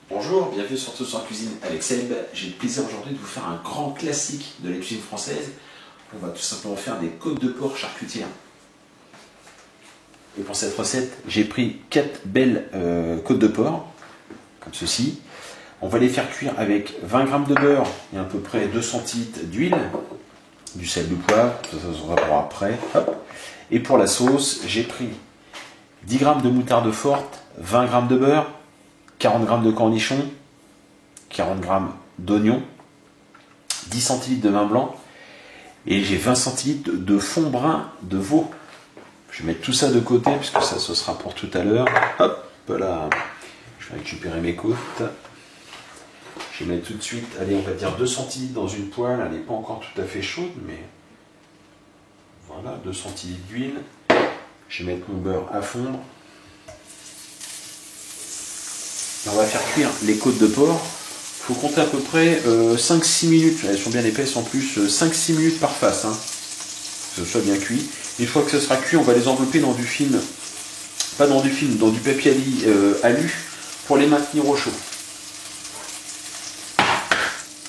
Bonjour, bienvenue sur Tous en Cuisine avec Seb. J'ai le plaisir aujourd'hui de vous faire un grand classique de la cuisine française. On va tout simplement faire des côtes de porc charcutières. Et pour cette recette, j'ai pris 4 belles côtes de porc, comme ceci. On va les faire cuire avec 20 g de beurre et à peu près 2 centilitres d'huile, du sel, du poivre, ça sera pour après. Hop. Et pour la sauce, j'ai pris 10 g de moutarde forte, 20 g de beurre, 40 g de cornichons, 40 g d'oignons, 10 centilitres de vin blanc et j'ai 20 centilitres de fond brun de veau. Je vais mettre tout ça de côté puisque ça ce sera pour tout à l'heure. Hop là, je vais récupérer mes côtes. Je vais mettre tout de suite, allez, on va dire 2 centilitres dans une poêle. Elle n'est pas encore tout à fait chaude, mais voilà, 2 centilitres d'huile. Je vais mettre mon beurre à fondre. On va faire cuire les côtes de porc. Il faut compter à peu près 5-6 minutes. Elles sont bien épaisses en plus. 5-6 minutes par face. Hein, que ce soit bien cuit. Une fois que ce sera cuit, on va les envelopper dans du film. Pas dans du film, dans du papier alu pour les maintenir au chaud.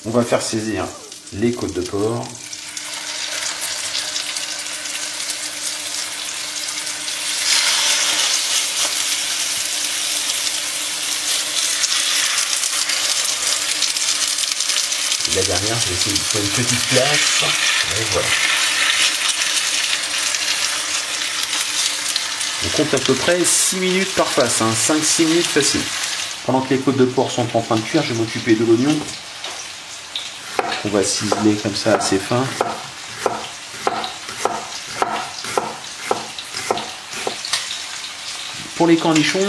On va faire saisir les côtes de porc. La dernière, je vais essayer de faire une petite place. Et voilà. On compte à peu près 6 minutes par face, hein, 5-6 minutes facile. Pendant que les côtes de porc sont en train de cuire, je vais m'occuper de l'oignon. On va ciseler comme ça assez fin. Pour les cornichons,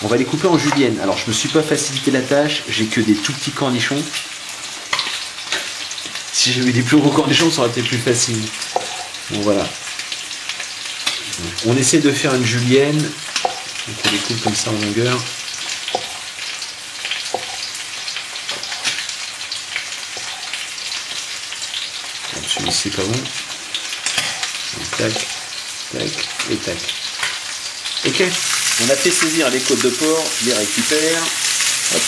on va les couper en julienne. Alors je ne me suis pas facilité la tâche, j'ai que des tout petits cornichons. Si j'avais des plus gros cornichons, ça aurait été plus facile. Bon voilà. On essaie de faire une julienne. Donc on les coupe comme ça en longueur. Bon, celui-ci c'est pas bon. Donc, tac, tac et tac. Ok. On a fait saisir les côtes de porc. Je les récupère. Hop.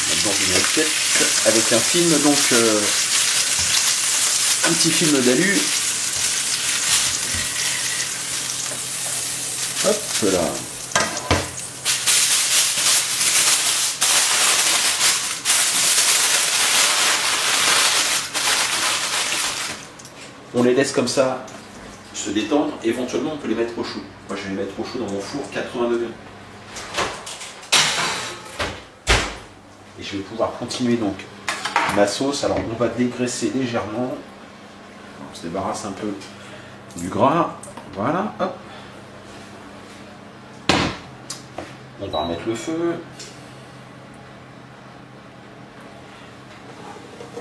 On met dans une assiette avec un film donc. Un petit film d'alu. Hop là. On les laisse comme ça se détendre. Éventuellement, on peut les mettre au chaud. Moi, je vais les mettre au chaud dans mon four 80 degrés. Et je vais pouvoir continuer donc ma sauce. Alors, on va dégraisser légèrement. On se débarrasse un peu du gras. Voilà, hop. On va remettre le feu.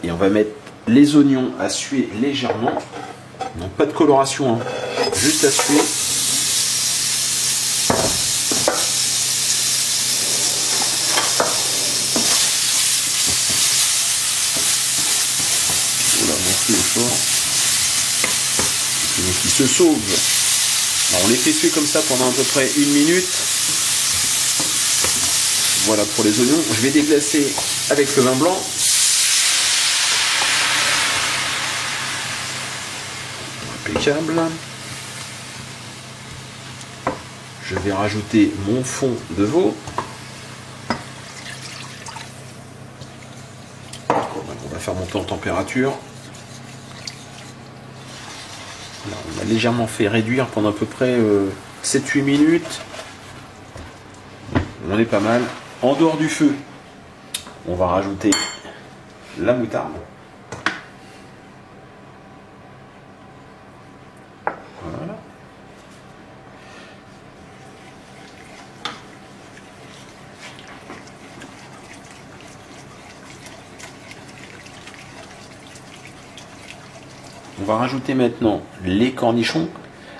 Et on va mettre les oignons à suer légèrement. Non, pas de coloration, hein. Juste à suer. Voilà, mon feu est fort. Donc ils se sauvent. Alors, on les fait cuire comme ça pendant à peu près 1 minute. Voilà pour les oignons. Je vais déglacer avec le vin blanc. Impeccable. Je vais rajouter mon fond de veau. On va faire monter en température. Là, on a légèrement fait réduire pendant à peu près 7-8 minutes. On est pas mal. En dehors du feu, on va rajouter la moutarde. Voilà. On va rajouter maintenant les cornichons.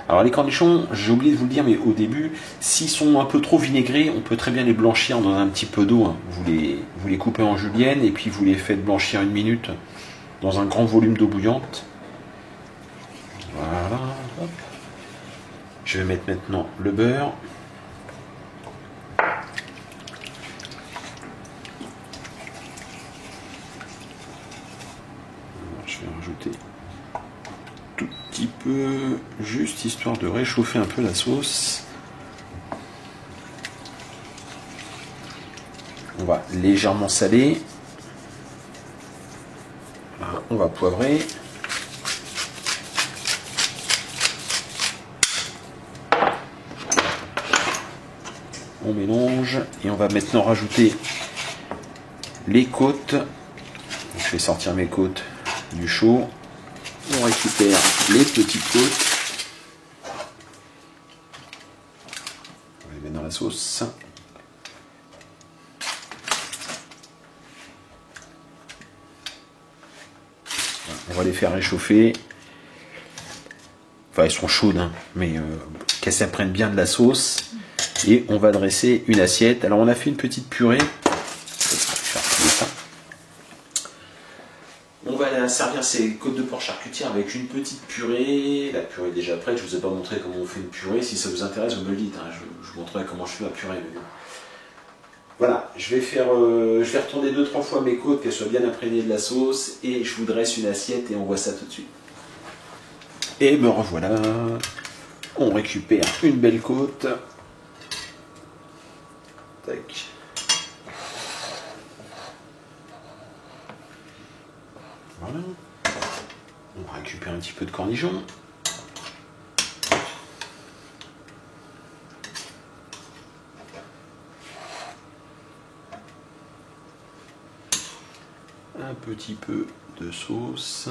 Alors les cornichons, j'ai oublié de vous le dire, mais au début, s'ils sont un peu trop vinaigrés, on peut très bien les blanchir dans un petit peu d'eau. Hein. Vous les coupez en julienne et puis vous les faites blanchir 1 minute dans un grand volume d'eau bouillante. Voilà. Hop. Je vais mettre maintenant le beurre. juste histoire de réchauffer un peu la sauce. On va légèrement saler. Voilà, on va poivrer. On mélange et on va maintenant rajouter les côtes. Je vais sortir mes côtes du chaud. On récupère les petites côtes. On les met dans la sauce. On va les faire réchauffer. Enfin, elles sont chaudes, hein, mais qu'elles s'apprennent bien de la sauce. Et on va dresser une assiette. Alors, on a fait une petite purée. On va servir ces côtes de porc charcutière avec une petite purée. La purée est déjà prête. Je ne vous ai pas montré comment on fait une purée. Si ça vous intéresse, vous me le dites. Hein. Je vous montrerai comment je fais la purée. Voilà, je vais retourner 2-3 fois mes côtes, qu'elles soient bien imprégnées de la sauce, et je vous dresse une assiette et on voit ça tout de suite. Et me revoilà. On récupère une belle côte. Tac. Voilà. On va récupérer un petit peu de cornichons. Un petit peu de sauce.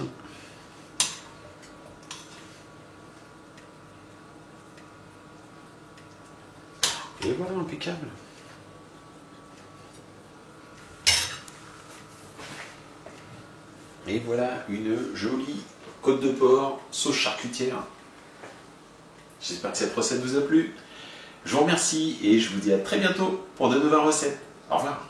Et voilà, impeccable. Et voilà une jolie côte de porc sauce charcutière. J'espère que cette recette vous a plu. Je vous remercie et je vous dis à très bientôt pour de nouvelles recettes. Au revoir.